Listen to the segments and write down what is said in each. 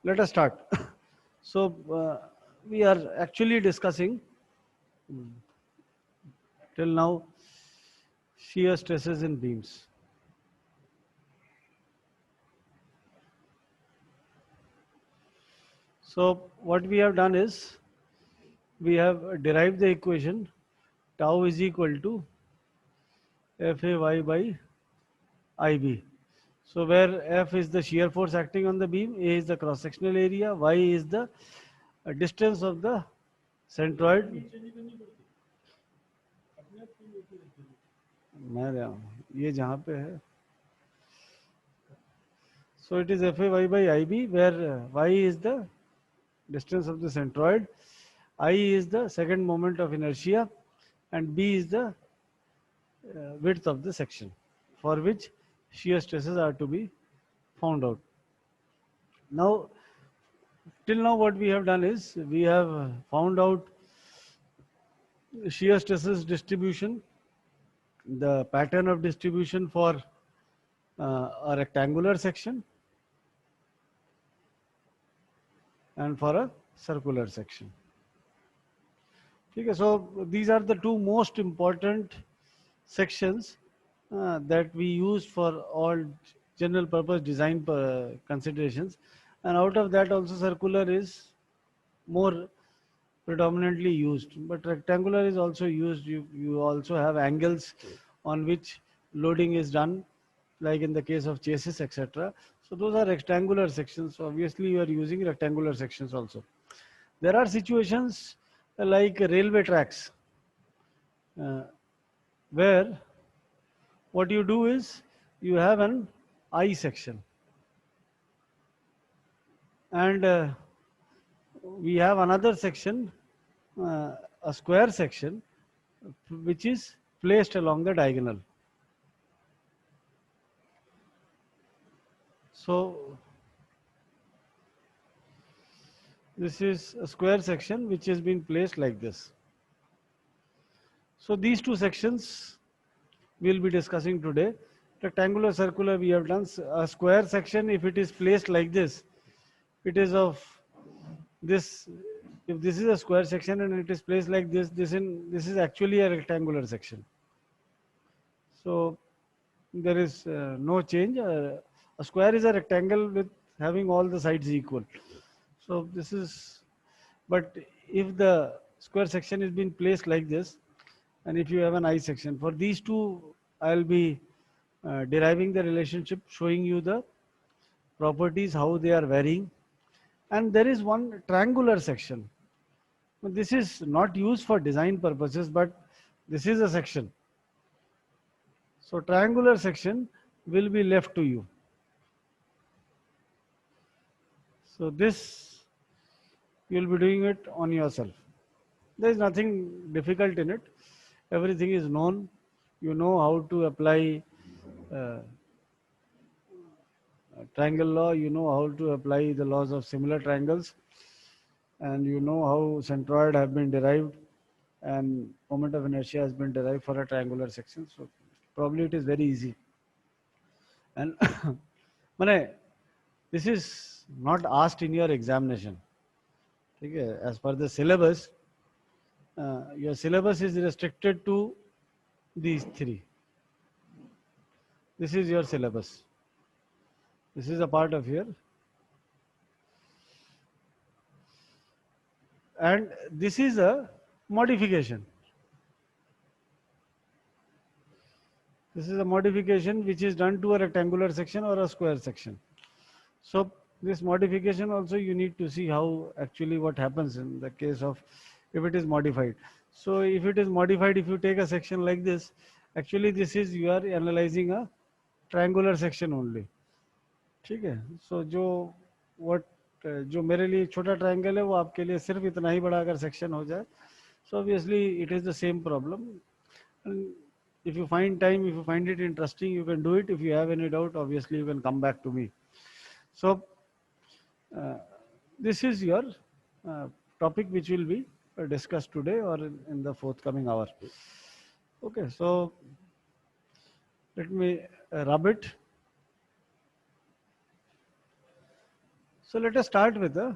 let us start. So we are actually discussing till now shear stresses in beams. So what we have done is we have derived the equation tau is equal to Fay by Ib. So where F is the shear force acting on the beam, A is the cross-sectional area, Y is the distance of the centroid. मैं रहा हूँ, ये जहाँ पे है. So it is Fay by Ib, where Y is the distance of the centroid, I is the second moment of inertia, and B is the width of the section, for which shear stresses are to be found out. Now, till now what we have done is we have found out shear stresses distribution, the pattern of distribution for a rectangular section and for a circular section. Okay, so these are the two most important sections that we use for all general purpose design considerations, and out of that also circular is more predominantly used, but rectangular is also used. You also have angles on which loading is done, like in the case of chassis, etc. So those are rectangular sections. So obviously you are using rectangular sections also. There are situations like railway tracks uh, where what you do is you have an I section, and we have another section, a square section, which is placed along the diagonal. So this is a square section which has been placed like this. So these two sections we'll be discussing today. Rectangular, circular we have done. A square section, if it is placed like this, it is of this. If this is a square section and it is placed like this, this is actually a rectangular section. So there is no change. A square is a rectangle with having all the sides equal. So this is, but if the square section is being placed like this, and if you have an I section, for these two, I'll be deriving the relationship, showing you the properties, how they are varying. And there is one triangular section. This is not used for design purposes, but this is a section. So triangular section will be left to you. So this, you'll be doing it on yourself. There is nothing difficult in it. Everything is known. You know how to apply uh, triangle law. You know how to apply the laws of similar triangles, and you know how centroid have been derived and moment of inertia has been derived for a triangular section. So probably it is very easy. And Mane, this is not asked in your examination. Okay? As per the syllabus, your syllabus is restricted to these three. This is your syllabus. This is a part of your, and this is a modification. This is a modification which is done to a rectangular section or a square section. So this modification also you need to see how actually what happens in the case of if it is modified. So if it is modified, if you take a section like this, actually this is you are analyzing a triangular section only. ठीक है. So जो what जो मेरे लिए छोटा triangle है वो आपके लिए सिर्फ इतना ही बड़ा अगर सेक्शन हो जाए, so obviously it is the same problem. And if you find time, if you find it interesting, you can do it. If you have any doubt, obviously you can come back to me. So uh, this is your uh, topic which will be discussed today or in the forthcoming hour. Okay, so let me rub it. So let us start with the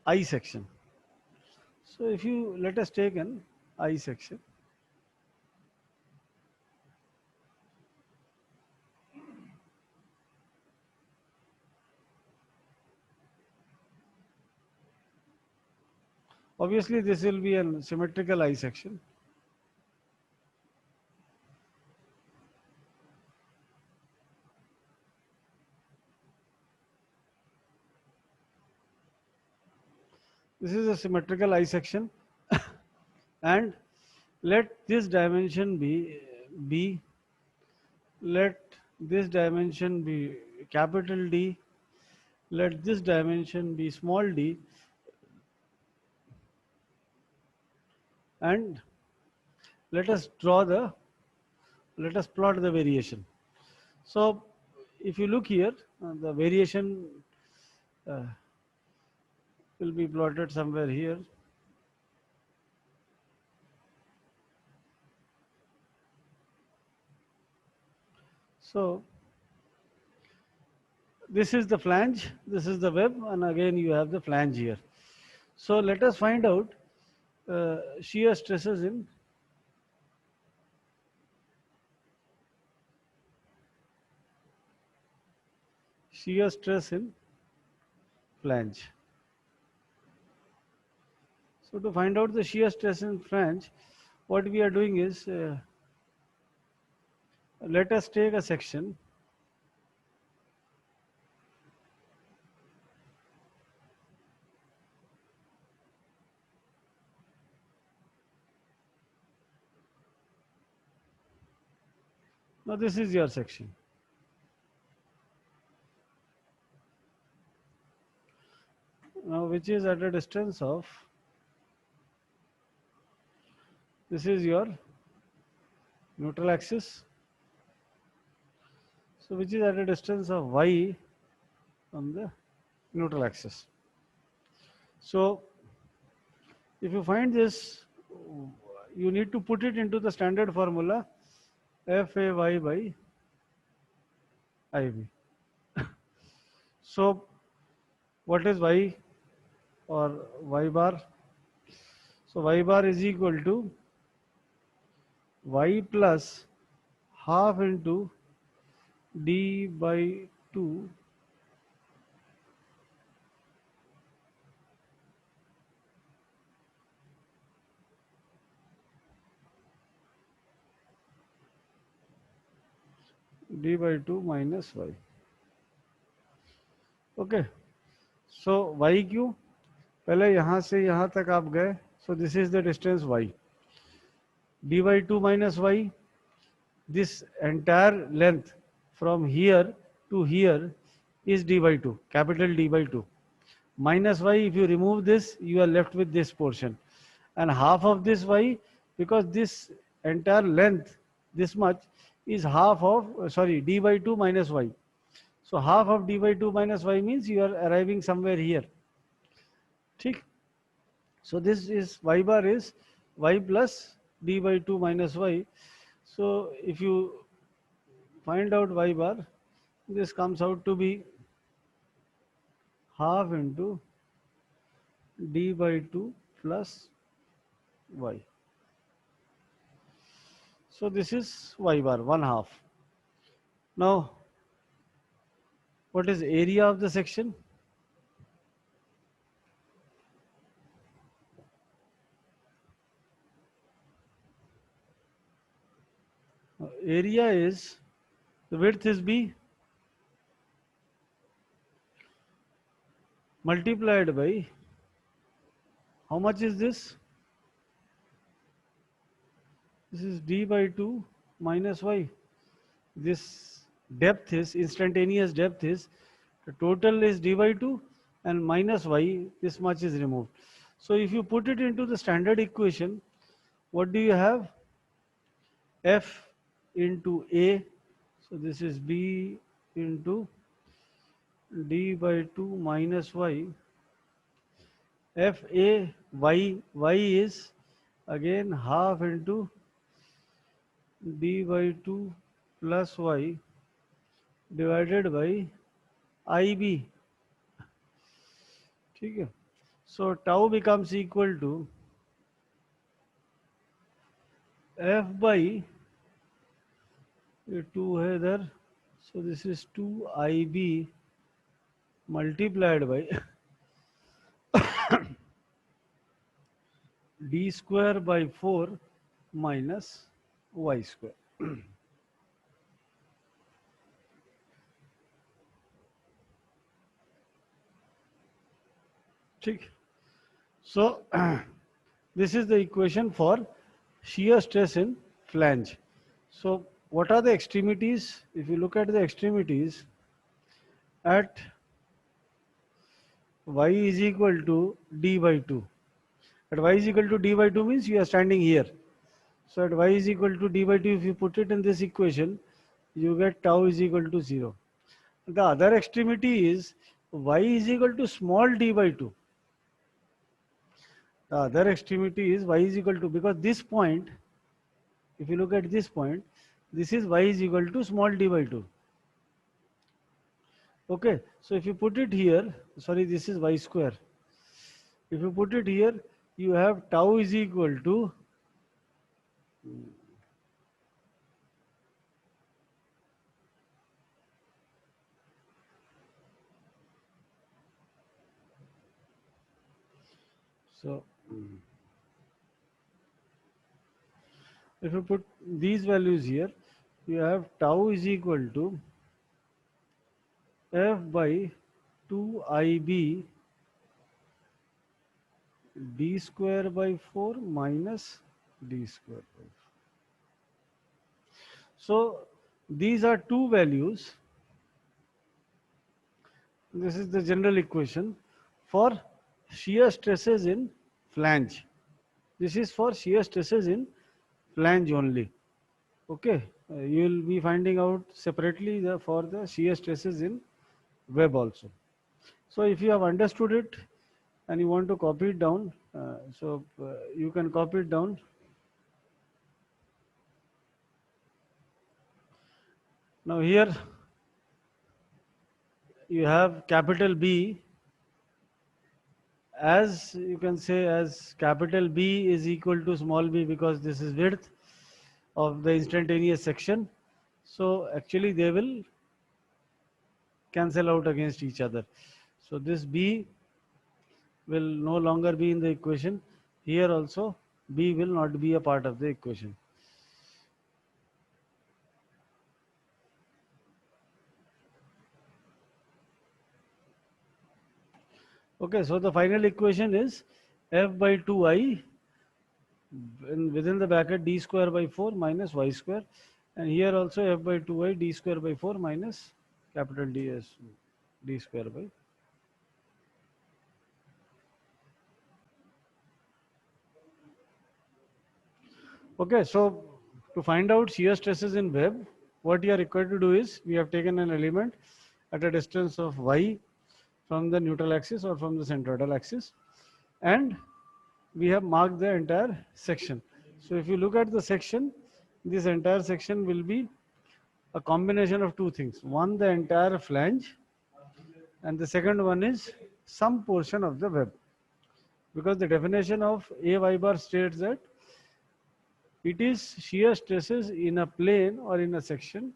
I section. So if you let us take an I section. Obviously, this will be a symmetrical I section. This is a symmetrical I section, and let this dimension be B. Let this dimension be capital D. Let this dimension be small d, and let us let us plot the variation. So if you look here, the variation uh, will be plotted somewhere here. So this is the flange, this is the web, and again you have the flange here. So let us find out shear stresses in shear stress in flange. So to find out the shear stress in flange, what we are doing is let us take a section. Now this is your section. Now which is at a distance of, this is your neutral axis. So which is at a distance of y on the neutral axis. So if you find this, you need to put it into the standard formula Fay by Ib. So what is y or y bar? So y bar is equal to y plus half into d by 2 d by 2 minus y. Okay. So y क्यों? पहले यहाँ से यहाँ तक आप गए. So this is the distance y. d by 2 minus y. This entire length from here to here is d by 2, capital D by 2. Minus y, if you remove this, you are left with this portion. And half of this y, because this entire length, this much, is half of, d by 2 minus y. So half of d by 2 minus y means you are arriving somewhere here. ठीक? So this is y bar is y plus d by 2 minus y. So if you find out y bar, this comes out to be half into d by 2 plus y. So this is y bar, 1/2. Now, what is area of the section? Area is, the width is b multiplied by, how much is this? This is d by 2 minus y. This depth is, instantaneous depth is, the total is d by 2 and minus y, this much is removed. So if you put it into the standard equation, what do you have? F into A, so this is B into d by 2 minus y. F A y, y is again half into d by 2 plus y. divided by IB. ठीक है. So tau becomes equal to F by 2 है इधर. So this is 2IB multiplied by d square by 4 minus y square. ठीक. So this is the equation for shear stress in flange. So what are the extremities? If you look at the extremities at y is equal to d by 2. At y is equal to d by 2 means you are standing here. So at y is equal to d by 2, if you put it in this equation, you get tau is equal to 0. The other extremity is y is equal to small d by 2. The other extremity is y is equal to, because this point, if you look at this point, this is y is equal to small d by 2. Okay, so if you put it here, sorry, this is y square. If you put it here, you have tau is equal to so if you put these values here, you have tau is equal to F by 2IB d square by 4 minus d square by 4. So these are two values. This is the general equation for shear stresses in flange. This is for shear stresses in flange only. Okay, you will be finding out separately for the shear stresses in web also. So if you have understood it and you want to copy it down, you can copy it down. Now here you have capital B, as you can say, as capital B is equal to small b, because this is width of the instantaneous section. So actually they will cancel out against each other. So this B will no longer be in the equation. Here also B will not be a part of the equation. Okay, so the final equation is F by 2I within the bracket d square by 4 minus y square, and here also F by 2I d square by 4 minus capital D as d square by. Okay, so to find out shear stresses in web, what you are required to do is, we have taken an element at a distance of y from the neutral axis or from the centroidal axis, and we have marked the entire section. So if you look at the section, this entire section will be a combination of two things. One, the entire flange, and the second one is some portion of the web. Because the definition of AY bar states that it is shear stresses in a plane or in a section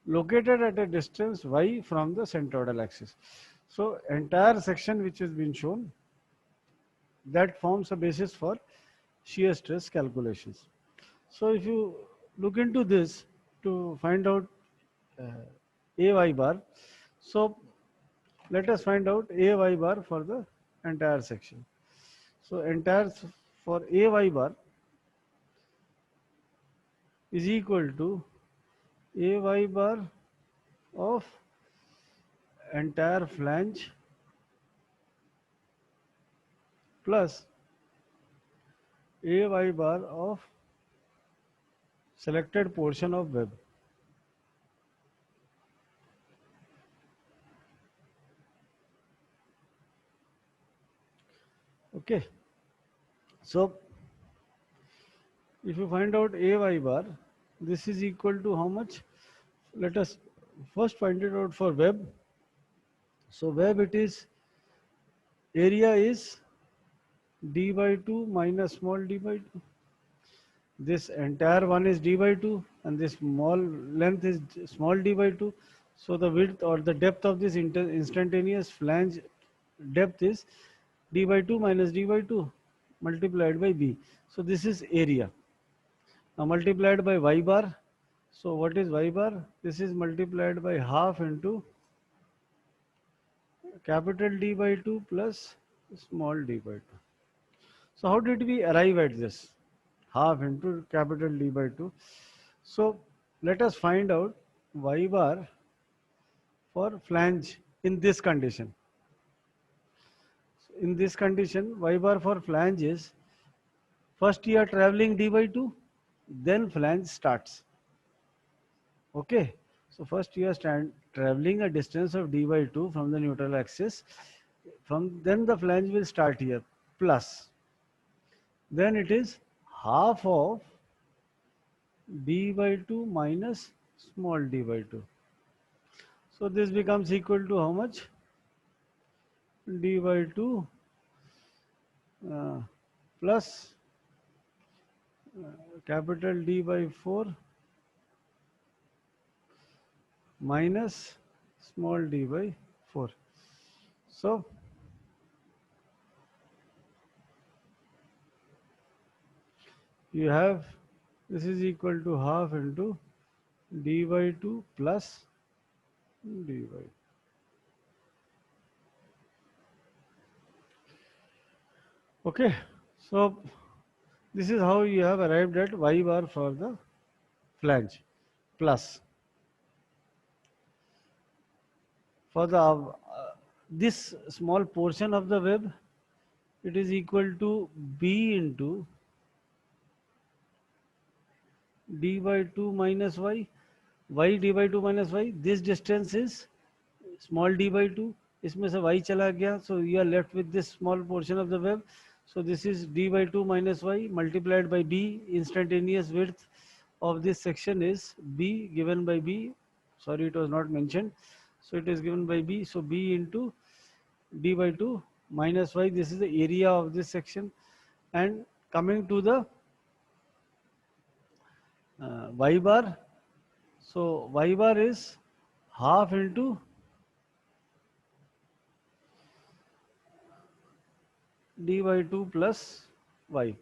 located at a distance y from the centroidal axis. So entire section which has been shown, that forms a basis for shear stress calculations. So if you look into this to find out AY bar, so let us find out AY bar for the entire section. So for AY bar is equal to AY bar of entire flange plus AY bar of selected portion of web. Okay. So if you find out AY bar, this is equal to how much? Let us First find it out for web. So web it is, area is d by 2 minus small d by 2. This entire one is d by 2 and this small length is small d by 2. So the width or the depth of this instantaneous flange depth is d by 2 minus d by 2 multiplied by b. So this is area. Now multiplied by y bar. So what is y bar? This is multiplied by half into capital D by 2 plus small d by 2. So how did we arrive at this? Half into capital D by 2. So let us find out y bar for flange in this condition. In this condition, y bar for flange is, first you are traveling d by 2, then flange starts. Okay. So first you are traveling a distance of d by 2 from the neutral axis. Then the flange will start here, plus. Then it is half of d by 2 minus small d by 2. So this becomes equal to how much? D by 2 uh, plus capital D by 4 minus small d by 4. So you have, this is equal to half into d by 2 plus d by. Okay. So this is how you have arrived at y bar for the flange, plus for the this small portion of the web, it is equal to b into d by 2 minus y. Y d by 2 minus y. This distance is small d by 2. इसमें से y चला गया, so you are left with this small portion of the web. So this is d by 2 minus y multiplied by b. Instantaneous width of this section is b, given by b. Sorry, it was not mentioned. So it is given by b. So b into d by 2 minus y. This is the area of this section. And coming to the y bar. So y bar is half into d by 2 plus y.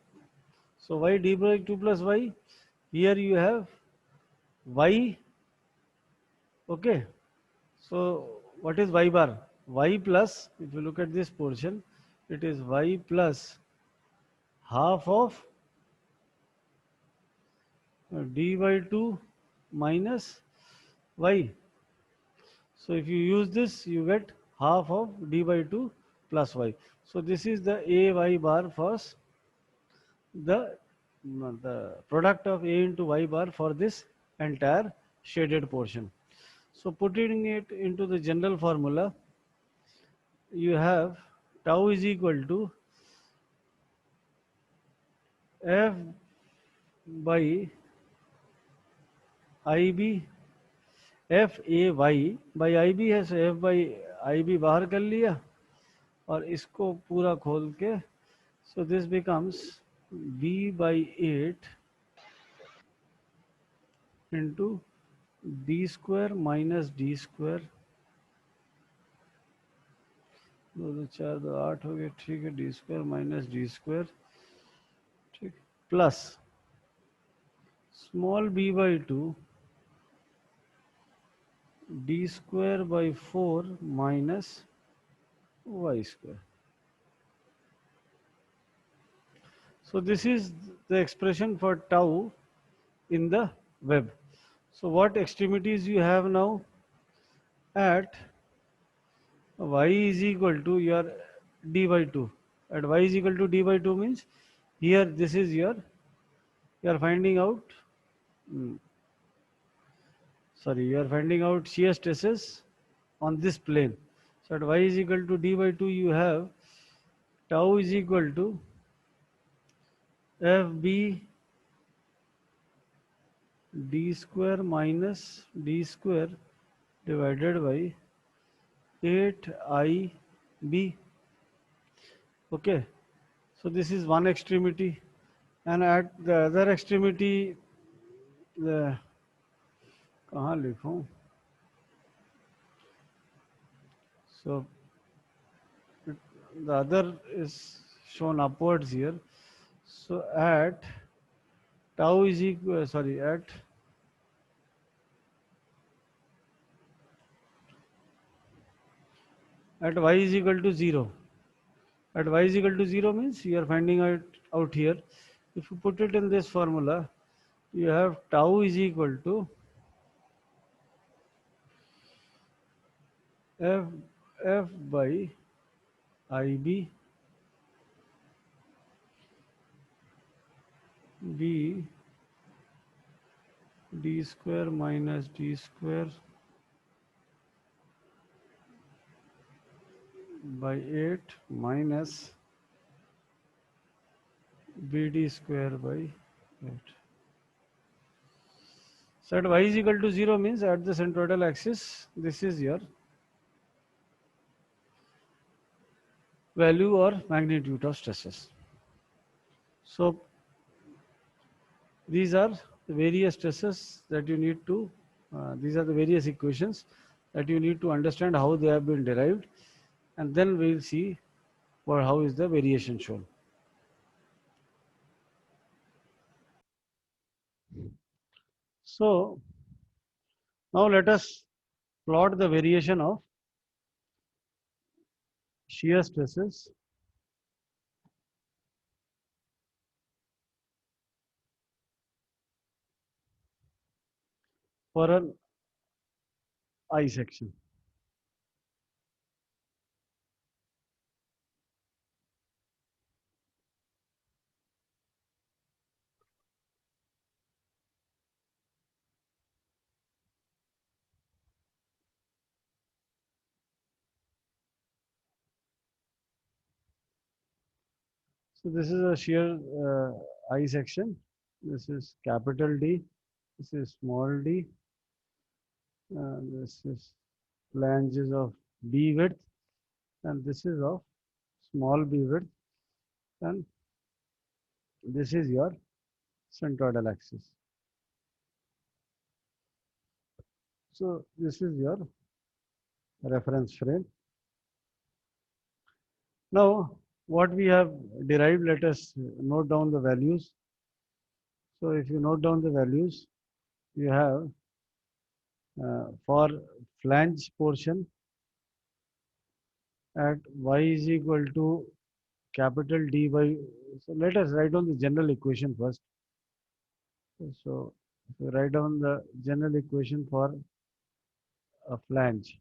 So y d by 2 plus y. Here you have y. Okay. So what is y bar? Y plus, if you look at this portion, it is y plus half of d by 2 minus y. So if you use this, you get half of d by 2 plus y. So this is the a y bar for the, the product of a into y bar for this entire shaded portion. So putting it into the general formula, you have tau is equal to f by ib, f a y by ib है, so f by ib बाहर कर लिया और इसको पूरा खोल के, so this becomes b by 8 into d square minus d square, दो दो चार दो आठ हो गए, ठीक है, D square minus D square, ठीक, plus small b by 2 d square by 4 minus y square. So this is the expression for tau in the web. So what extremities you have now? At y is equal to your d by 2. At y is equal to d by 2 means here this is your, you are finding out, sorry, you are finding out shear stresses on this plane. So at y is equal to d by 2, you have tau is equal to fb d square minus d square divided by 8IB. Okay, so this is one extremity, and at the other extremity, the कहाँ लिखूं? So the other is shown upwards here. So at tau is equal, sorry, at y is equal to 0. At y is equal to 0 means you are finding out here. If you put it in this formula, you have tau is equal to f f by ib b d square minus d square by 8 minus bd square by 8. So at y is equal to 0 means at the centroidal axis, this is your value or magnitude of stresses. So these are the various stresses that you need to, these are the various equations that you need to understand how they have been derived, and then we'll see how is the variation shown. So now let us plot the variation of shear stresses for an I section. So this is a shear I section. This is capital D. This is small d. This is flanges of B width, and this is of small b width, and this is your centroidal axis. So this is your reference frame. Now what we have derived, let us note down the values. So if you note down the values, you have for flange portion at y is equal to capital D by, so let us write down the general equation first. So if you write down the general equation for a flange.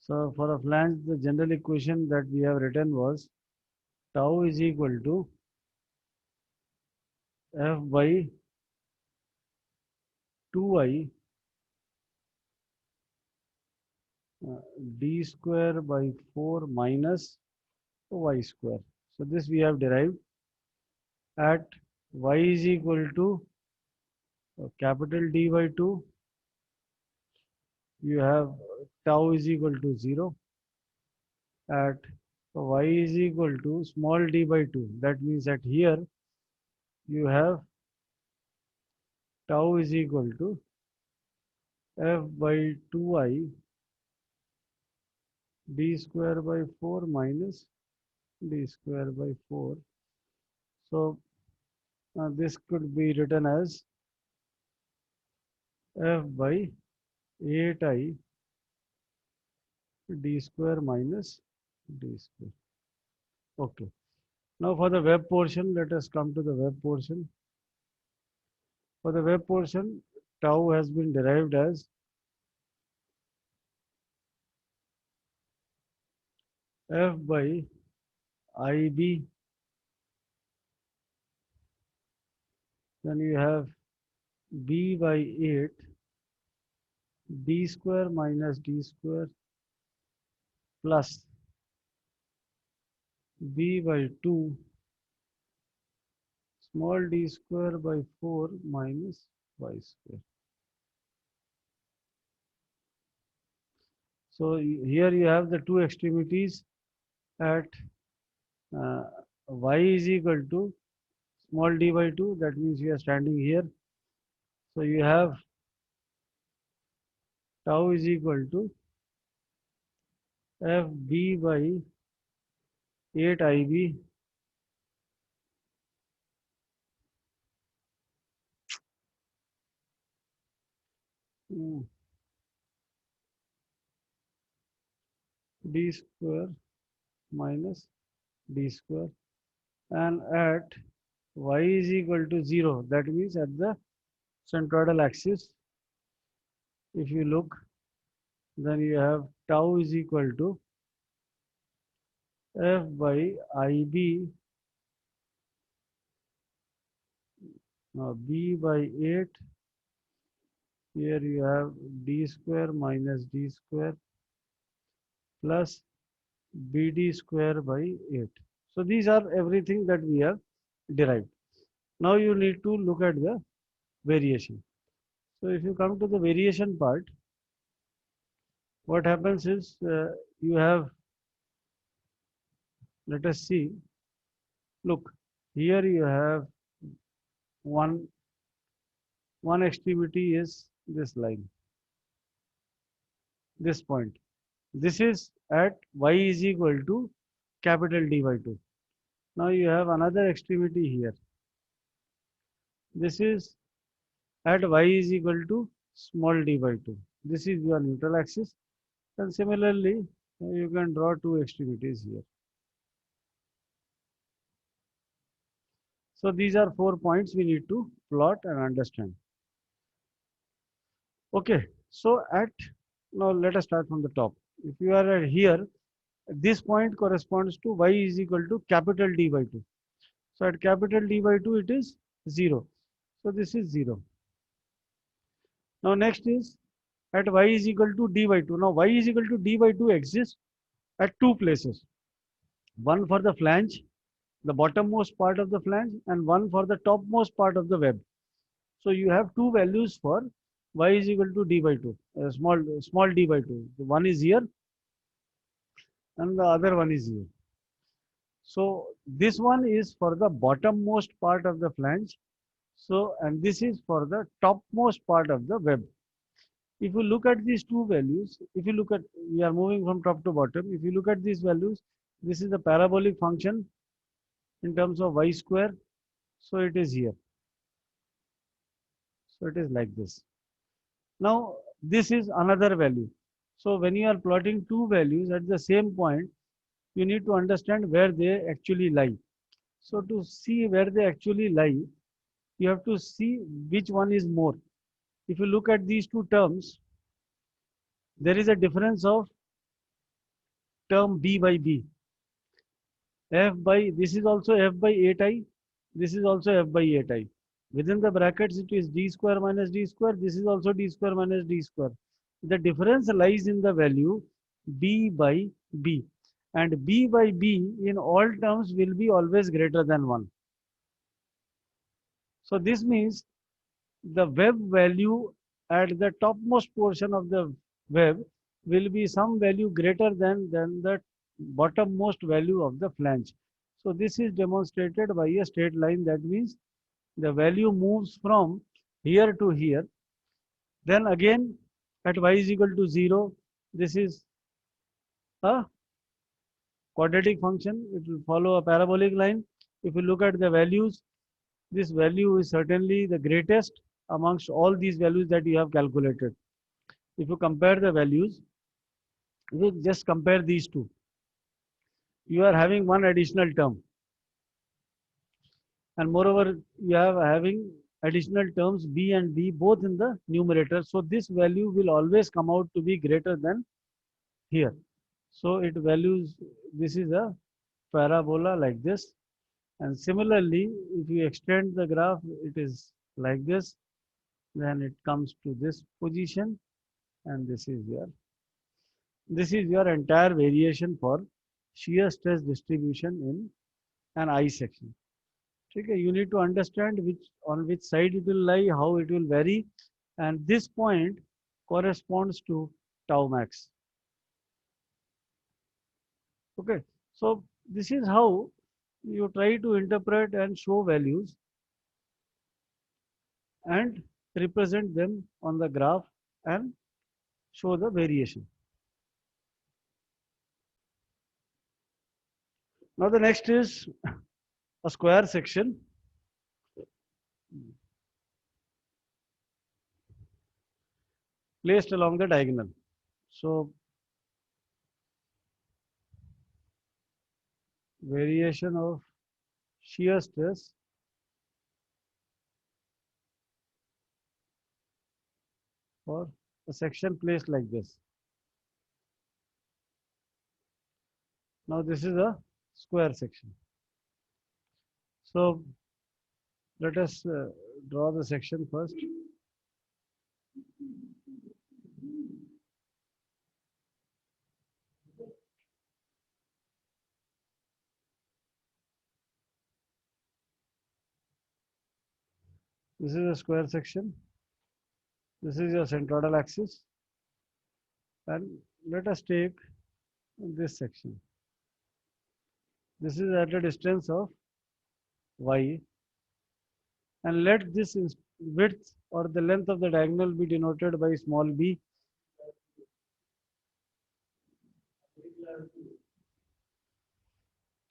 So for a flange, the general equation that we have written was tau is equal to f by 2i d square by 4 minus y square. So this we have derived at y is equal to capital D by 2. You have tau is equal to 0 at y is equal to small d by 2. That means that here you have tau is equal to f by 2i d square by 4 minus d square by 4. So this could be written as f by 8i d square minus d square. Okay. Now for the web portion, let us come to the web portion. For the web portion, tau has been derived as f by ib. Then you have b by 8 d square minus d square plus b by 2 small d square by 4 minus y square. So here you have the two extremities at uh, y is equal to small d by 2. That means you are standing here. So you have tau is equal to fb by 8 ib mm, d square minus d square, and at y is equal to 0, that means at the centroidal axis, if you look, then you have tau is equal to f by ib, now b by 8, here you have d square minus d square plus bd square by 8. So these are everything that we have derived. Now you need to look at the variation. So if you come to the variation part, what happens is you have, let us see, look, here you have one one extremity is this line, this point. This is at y is equal to capital D by 2. Now you have another extremity here. This is at y is equal to small d by 2. This is your neutral axis. And similarly, you can draw two extremities here. So these are 4 points we need to plot and understand. Okay, so now let us start from the top. If you are at here, this point corresponds to y is equal to capital D by 2. So at capital D by 2, it is 0. So this is 0. Now next is at y is equal to d by 2. Now y is equal to d by 2 exists at two places. One for the flange, the bottommost part of the flange, and one for the topmost part of the web. So you have two values for y is equal to d by 2, small d by 2. One is here and the other one is here. So this one is for the bottommost part of the flange. So, and this is for the topmost part of the web. If you look at these two values, if you look at, we are moving from top to bottom. If you look at these values, this is the parabolic function in terms of y square. So it is here. So it is like this. Now, this is another value. So when you are plotting two values at the same point, you need to understand where they actually lie. So to see where they actually lie, you have to see which one is more. If you look at these two terms, there is a difference of term b by b. F by, this is also f by 8i, this is also f by 8i. Within the brackets, it is d square minus d square, this is also d square minus d square. The difference lies in the value b by b. And b by b in all terms will be always greater than 1. So this means the web value at the topmost portion of the web will be some value greater than the bottommost value of the flange. So this is demonstrated by a straight line. That means the value moves from here to here. Then again at y is equal to 0, this is a quadratic function. It will follow a parabolic line. If you look at the values, this value is certainly the greatest amongst all these values that you have calculated. If you compare the values, if you just compare these two, you are having one additional term. And moreover, you are having additional terms b and d both in the numerator. So this value will always come out to be greater than here. So it values, this is a parabola like this. And similarly, if you extend the graph, it is like this. Then it comes to this position, and this is your entire variation for shear stress distribution in an I section. Okay, you need to understand on which side it will lie, how it will vary, and this point corresponds to tau max. Okay, so this is how you try to interpret and show values and represent them on the graph and show the variation. Now the next is a square section placed along the diagonal. So variation of shear stress for a section placed like this. Now this is a square section. So let us draw the section first. This is a square section. This is your centroidal axis. And let us take this section. This is at a distance of y. And let this width or the length of the diagonal be denoted by small b.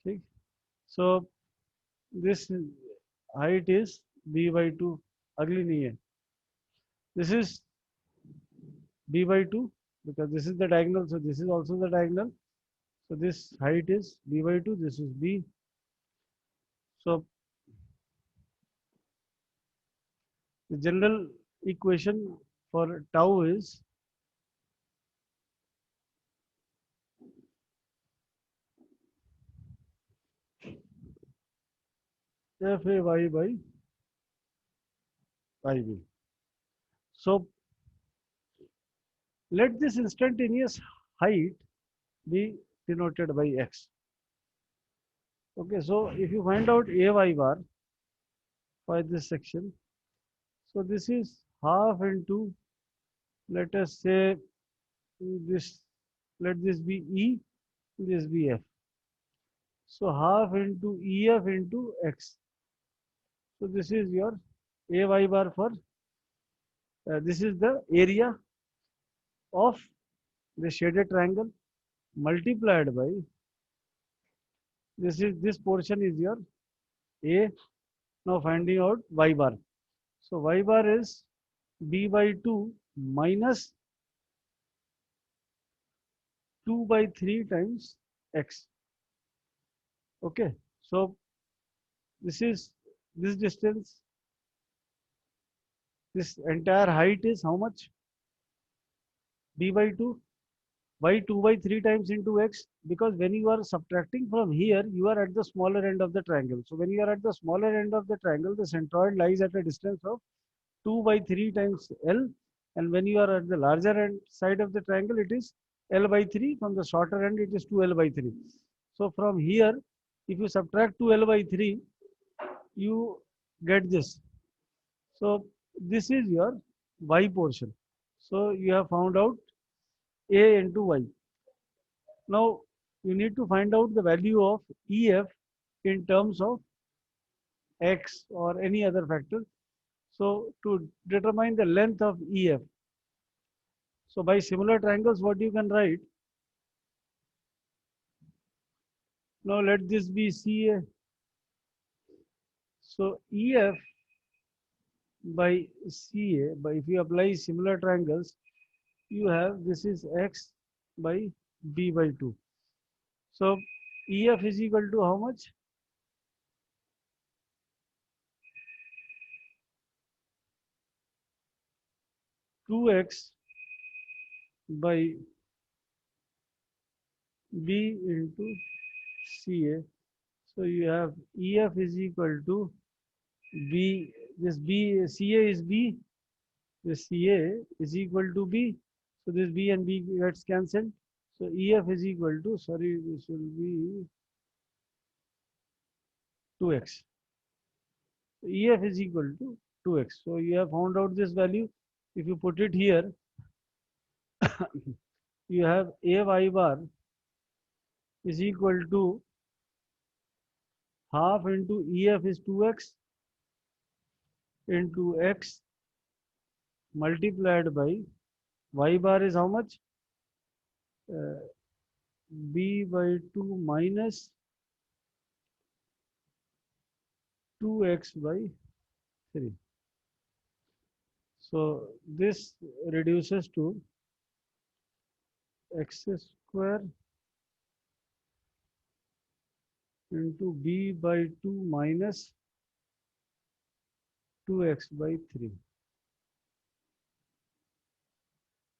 Okay. So this height is b by 2. Ugly nahi hai. This is b by 2 because this is the diagonal. So this is also the diagonal. So this height is b by 2. This is b. So the general equation for tau is Fay by IB. So let this instantaneous height be denoted by x. Okay, so if you find out AY bar for this section, so this is half into, let us say this, let this be E, this be F. So half into EF into X. So this is your AY bar for, this is the area of the shaded triangle multiplied by, this portion is your A. Now finding out Y bar. So Y bar is B by 2 minus 2 by 3 times X. Okay. So this is this distance, this entire height is how much? B by 2. Why 2 by 3 times into x? Because when you are subtracting from here, you are at the smaller end of the triangle. So when you are at the smaller end of the triangle, the centroid lies at a distance of 2 by 3 times L. And when you are at the larger end side of the triangle, it is L by 3. From the shorter end, it is 2L by 3. So from here, if you subtract 2L by 3, you get this. So this is your y portion. So you have found out A into y. Now you need to find out the value of EF in terms of x or any other factor. So to determine the length of EF, so by similar triangles, what you can write? Now let this be CA. So EF by CA, by if you apply similar triangles, you have this is x by b by 2. So EF is equal to how much? Two x by b into CA. So you have EF is equal to B. This B CA is B. This CA is equal to B. So this B and B gets cancelled. So EF is equal to, sorry, this will be 2x. So EF is equal to 2x. So you have found out this value. If you put it here, you have AY bar is equal to half into EF is 2x into x multiplied by y bar is how much? Uh, b by 2 minus 2x by 3. So this reduces to x square into b by 2 minus 2x by 3.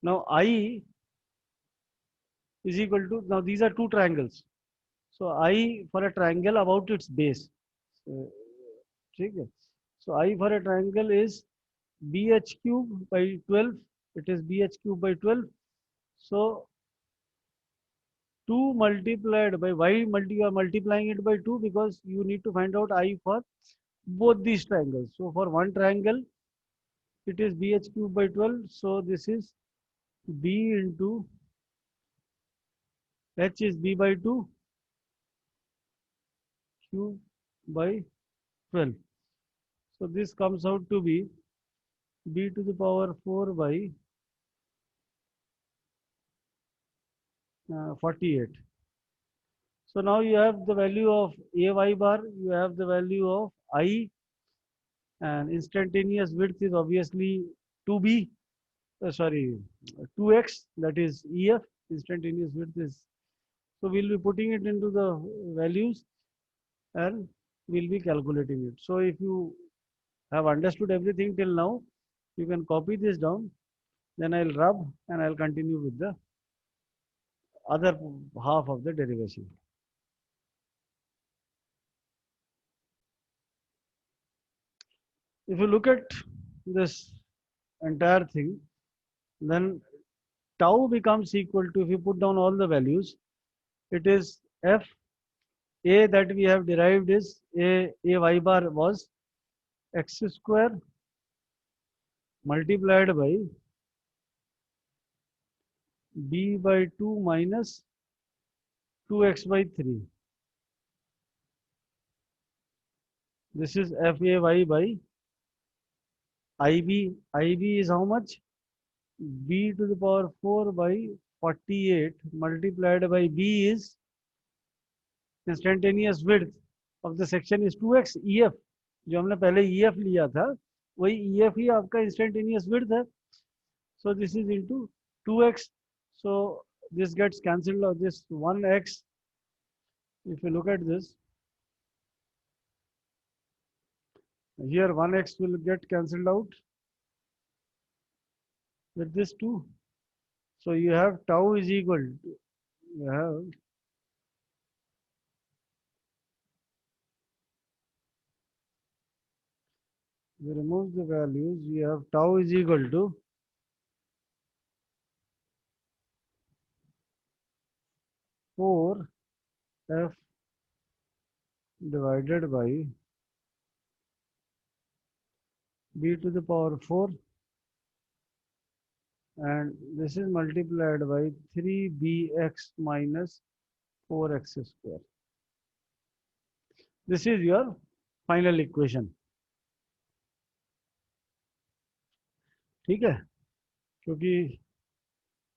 Now I is equal to, now these are two triangles. So I for a triangle about its base. So, ठीक है? So I for a triangle is bh cube by 12. It is bh cube by 12. So 2 multiplied by y you are multiplying it by 2 because you need to find out I for both these triangles. So for one triangle it is bh cube by 12. So this is b into h is b by 2 cube by 12. So this comes out to be b to the power 4 by 48. So now you have the value of ay bar, you have the value of I, and instantaneous width is obviously 2b, sorry, 2x, that is EF, instantaneous width is. So we'll be putting it into the values and we'll be calculating it. So if you have understood everything till now, you can copy this down, then I'll rub and I'll continue with the other half of the derivation. If you look at this entire thing, then tau becomes equal to, if you put down all the values, it is f a that we have derived is a y bar was x square multiplied by b by 2 minus 2x by 3. This is fay by ib. Ib is how much? B to the power 4 by 48 multiplied by B is instantaneous width of the section is 2x EF. जो हमने पहले EF लिया था वही EF ही आपका instantaneous width है. So this is into 2x. So this gets cancelled out. This 1x. If you look at this, here 1x will get cancelled out with this 2. So you have tau is equal to, you have we remove the values, we have tau is equal to 4 f divided by b to the power 4, and this is multiplied by 3bx minus 4x square. This is your final equation. ठीक है, क्योंकि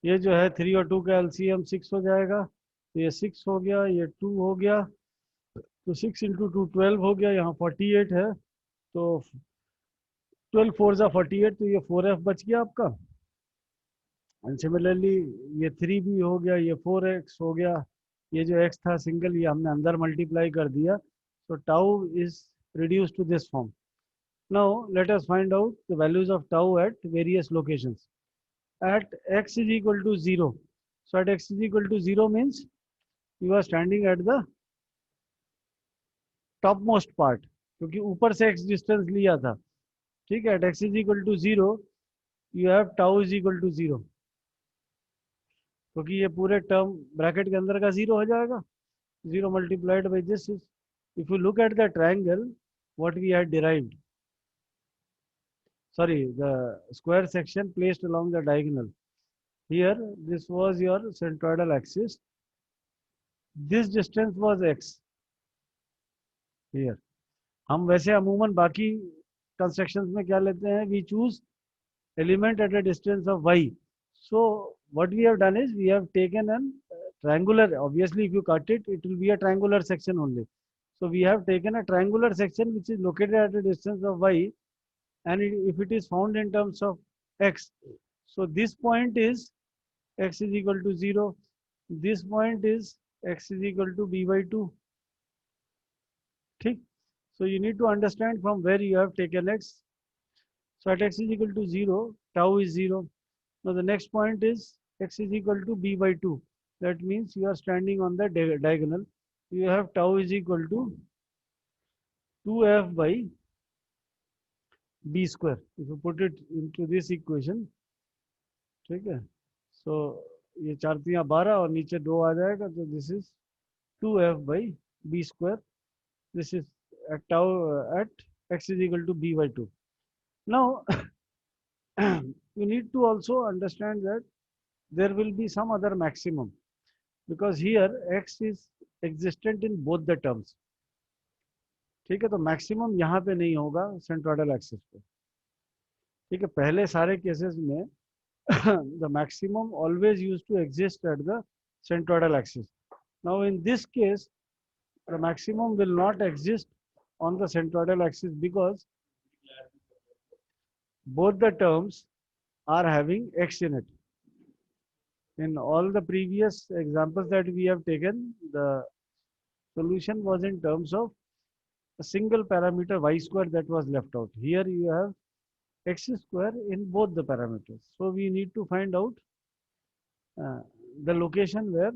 ये जो है 3 और 2 का LCM 6 हो जाएगा, तो ये 6 हो गया, ये 2 हो गया, तो 6 इंटू 2 12 हो गया, यहाँ 48 है, तो 12 4 जा 48, तो ये 4f बच गया आपका. एंड सिमिलरली ये 3b हो गया, ये 4x हो गया, ये जो x था सिंगल ये हमने अंदर मल्टीप्लाई कर दिया. So tau is reduced to this form. Now let us find out the values of tau at various locations. At x is equal to 0. So at x is equal to 0 means you are standing at the topmost part, क्योंकि ऊपर से x distance लिया था. ठीक है, at x is equal to 0 you have tau is equal to 0, क्योंकि ये पूरे टर्म ब्रैकेट के अंदर का 0 हो जाएगा. 0 multiplied by this is, if you look at the triangle what we had derived, sorry, the square section placed along the diagonal, here this was your centroidal axis, This distance was x here. हम वैसे अमूमन बाकी constructions में क्या लेते हैं? We choose element at a distance of y. So what we have done is we have taken an triangular. Obviously, if you cut it, it will be a triangular section only. So we have taken a triangular section which is located at a distance of y, and if it is found in terms of x, so this point is x is equal to 0. This point is x is equal to b by 2. ठीक? So you need to understand from where you have taken x. So at x is equal to 0, tau is 0. Now the next point is x is equal to b by 2. That means you are standing on the diagonal. You have tau is equal to 2f by b square. If you put it into this equation, ठीक है? So ये 4 3 12 और नीचे 2 आ जाएगा, तो this is 2f by b square. This is at tau at x is equal to b by 2. Now you need to also understand that there will be some other maximum, because here x is existent in both the terms. ठीक है? तो maximum यहाँ पे नहीं होगा centroidal axis पे. ठीक है? पहले सारे केसेस में the maximum always used to exist at the centroidal axis. Now in this case, the maximum will not exist on the centroidal axis because both the terms are having x in it. In all the previous examples that we have taken, the solution was in terms of a single parameter y square that was left out. Here you have x square in both the parameters. So we need to find out the location where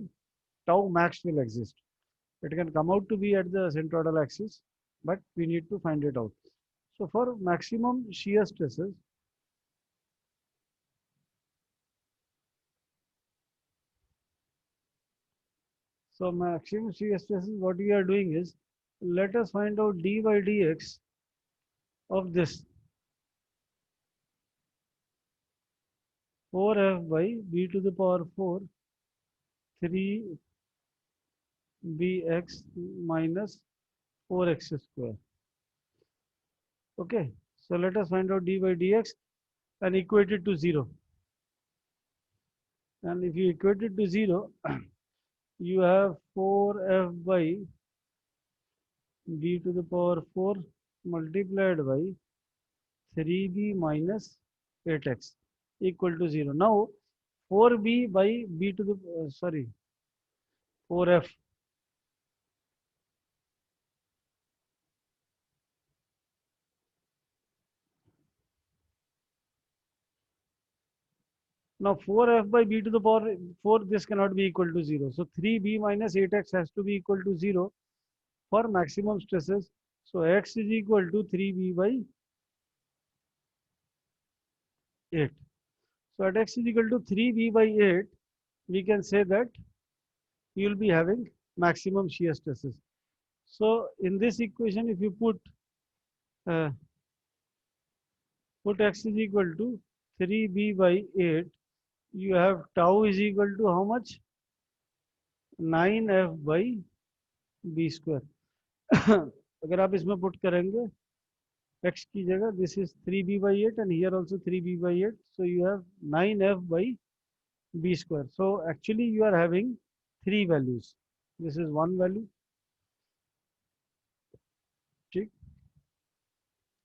tau max will exist. It can come out to be at the centroidal axis, but we need to find it out. So for maximum shear stresses, what we are doing is, let us find out d by dx of this 4f by b to the power 4 3bx minus 4x square. Okay, so let us find out d by dx and equate it to 0. And if you equate it to 0, you have 4f by b to the power 4 multiplied by 3b minus 8x equal to 0. Now 4b by b to the 4f. Now 4f by b to the power 4, this cannot be equal to 0. So 3b minus 8x has to be equal to 0 for maximum stresses. So x is equal to 3b by 8. So at x is equal to 3b by 8, we can say that you will be having maximum shear stresses. So in this equation, if you put x is equal to 3b by 8, you have tau is equal to how much? 9f by b square. अगर आप इसमें put करेंगे x की जगह, this is 3b by 8 and here also 3b by 8, so you have 9f by b square. So actually you are having 3 values. This is one value, ठीक?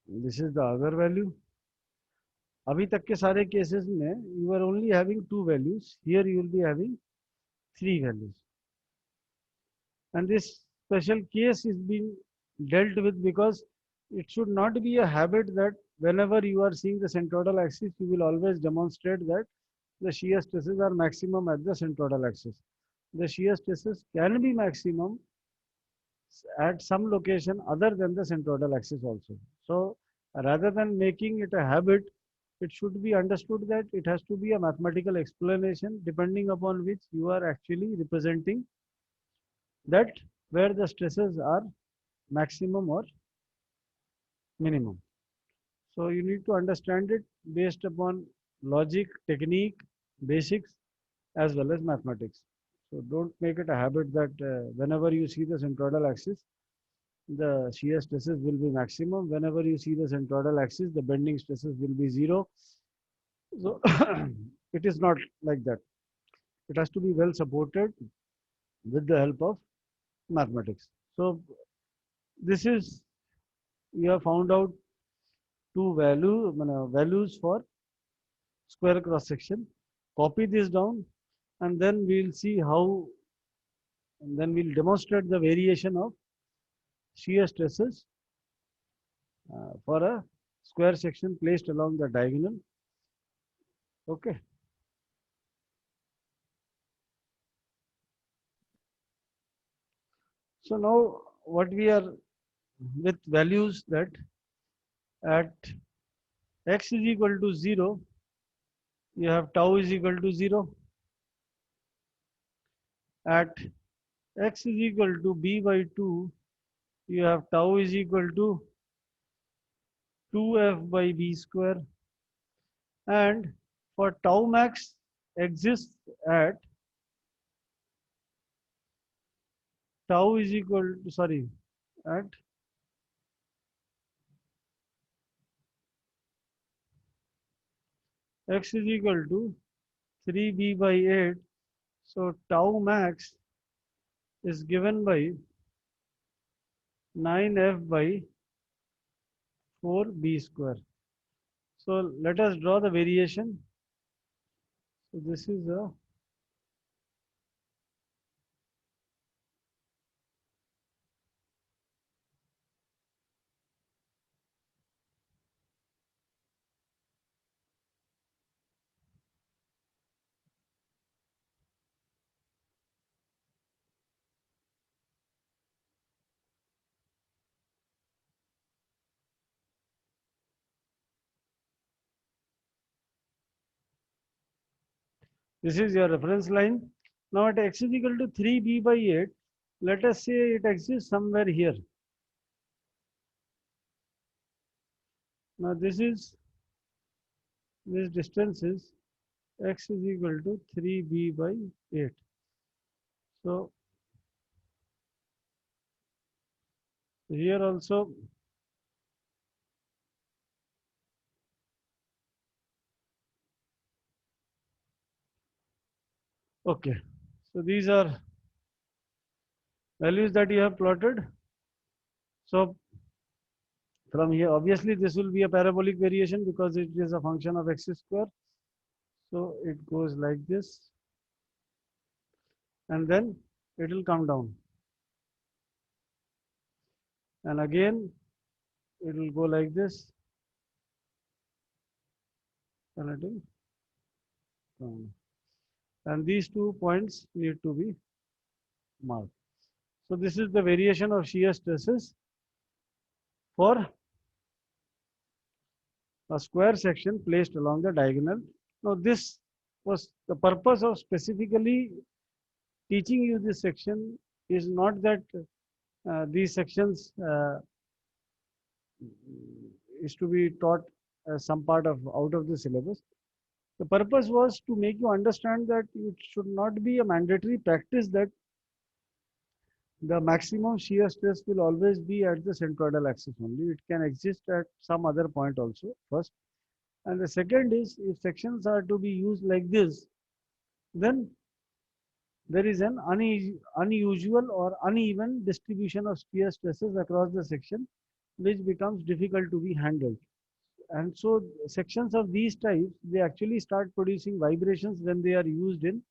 This is the other value. अभी तक के सारे cases में you are only having 2 values. Here you will be having 3 values. And this special case is being dealt with because it should not be a habit that whenever you are seeing the centroidal axis, you will always demonstrate that the shear stresses are maximum at the centroidal axis. The shear stresses can be maximum at some location other than the centroidal axis also. So rather than making it a habit, it should be understood that it has to be a mathematical explanation depending upon which you are actually representing that where the stresses are maximum or minimum. So you need to understand it based upon logic, technique, basics, as well as mathematics. So don't make it a habit that whenever you see the centroidal axis, the shear stresses will be maximum. Whenever you see the centroidal axis, the bending stresses will be zero. So it is not like that. It has to be well supported with the help of mathematics. So this is, we have found out two values for square cross section. Copy this down and then we'll see how, and then we'll demonstrate the variation of shear stresses for a square section placed along the diagonal. Okay. So now what we are with values that at x is equal to 0, you have tau is equal to 0. At x is equal to b by 2, you have tau is equal to 2f by b square. And for tau max exists at tau is equal to, sorry, at x is equal to 3b by 8. So tau max is given by 9f by 4b square. So let us draw the variation. So this is a this is your reference line. Now at x is equal to 3b by 8, let us say it exists somewhere here. Now this distance is x is equal to 3b by 8. So here also okay. So these are values that you have plotted. So from here, obviously this will be a parabolic variation because it is a function of x square. So it goes like this and then it will come down. And again, it will go like this and it will come down. And these 2 points need to be marked. So this is the variation of shear stresses for a square section placed along the diagonal. Now this was the purpose of specifically teaching you this section is not that these sections is to be taught as some part of out of the syllabus. The purpose was to make you understand that it should not be a mandatory practice that the maximum shear stress will always be at the centroidal axis only. It can exist at some other point also, first. And the second is, if sections are to be used like this, then there is an unusual or uneven distribution of shear stresses across the section, which becomes difficult to be handled. And so sections of these types, they actually start producing vibrations when they are used in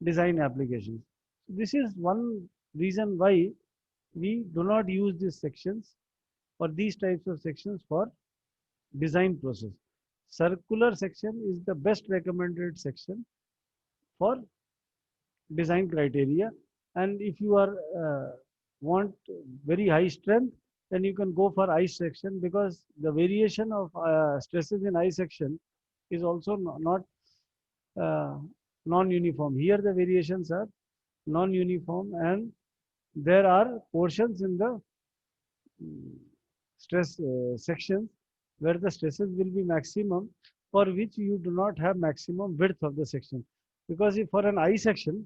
design applications. This is one reason why we do not use these sections or these types of sections for design process. Circular section is the best recommended section for design criteria. And if you are want very high strength, then you can go for I section because the variation of stresses in I section is also not non-uniform. Here the variations are non-uniform and there are portions in the stress sections where the stresses will be maximum for which you do not have maximum width of the section. Because if for an I section,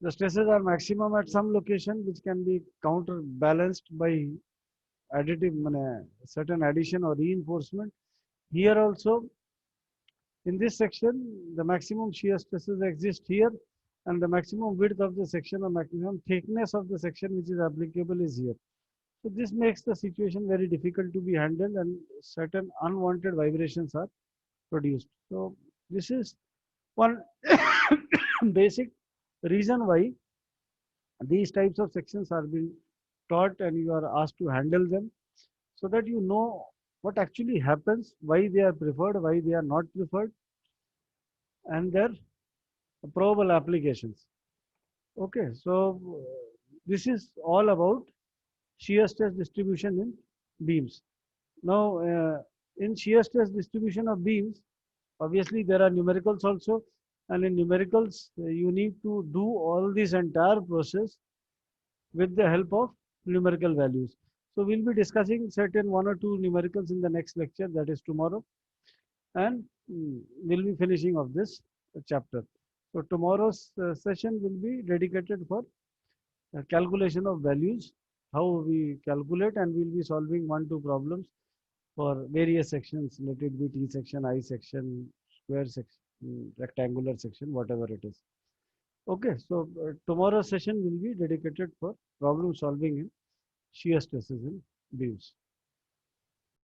The stresses are maximum at some location which can be counterbalanced by additive certain addition or reinforcement. Here also in this section the maximum shear stresses exist here, and the maximum width of the section or maximum thickness of the section which is applicable is here. So this makes the situation very difficult to be handled, and certain unwanted vibrations are produced. So this is one basic reason why these types of sections are being taught and you are asked to handle them, so that you know what actually happens, why they are preferred, why they are not preferred, and their probable applications. Okay, so this is all about shear stress distribution in beams. Now, in shear stress distribution of beams, obviously there are numericals also, and in numericals you need to do all this entire process with the help of numerical values. So we'll be discussing certain one or two numericals in the next lecture, that is tomorrow, and we'll be finishing of this chapter. So tomorrow's session will be dedicated for calculation of values, how we calculate, and we'll be solving one, two problems for various sections, let it be T section, I section, square section, rectangular section, whatever it is. Okay, so tomorrow's session will be dedicated for problem solving in shear stresses in beams.